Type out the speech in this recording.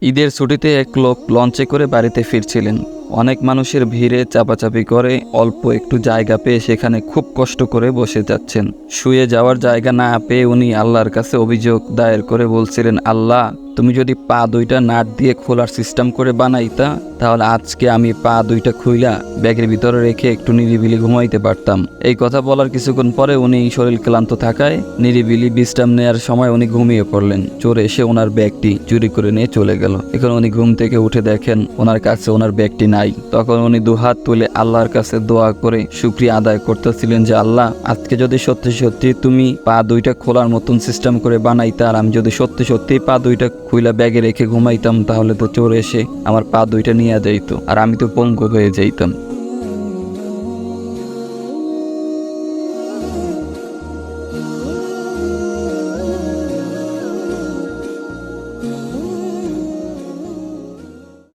ঈদের ছুটিতে এক লোক লঞ্চে করে বাড়িতে ফিরছিলেন। অনেক মানুষের ভিড়ে চাপাচাপি করে অল্প একটু জায়গা পেয়ে সেখানে খুব কষ্ট করে বসে যাচ্ছেন। শুয়ে যাওয়ার জায়গা না পেয়ে উনি আল্লাহর কাছে অভিযোগ দায়ের করে বলছিলেন, আল্লাহ, তুমি যদি পা দুইটা নাট দিয়ে খোলার সিস্টেম করে বানাইতা, তাহলে আজকে আমি পা দুইটা খুইলা ব্যাগের ভিতরে রেখে একটু নিরিবিলি ঘুমাইতে পারতাম। এই কথা বলার কিছুক্ষণ পরে উনি শরীর ক্লান্ত থাকায় নিরিবিলি বিশ্রাম নেওয়ার সময় উনি ঘুমিয়ে পড়লেন। চোর এসে ওনার ব্যাগটি চুরি করে নিয়ে চলে গেল। এখন উনি ঘুম থেকে উঠে দেখেন ওনার কাছে ওনার ব্যাগটি নাই। তখন উনি দুহাত তুলে আল্লাহর কাছে দোয়া করে শুকরিয়া আদায় করতেছিলেন যে, আল্লাহ, আজকে যদি সত্যি সত্যি তুমি পা দুইটা খোলার মতন সিস্টেম করে বানাইতা, আর আমি যদি সত্যি সত্যি পা দুইটা খুইলা ব্যাগে রেখে ঘুমাইতাম, তাহলে তো চোর এসে আমার পা দুইটা নিয়ে যাইতো আর আমি তো পঙ্গু হয়ে যাইতাম।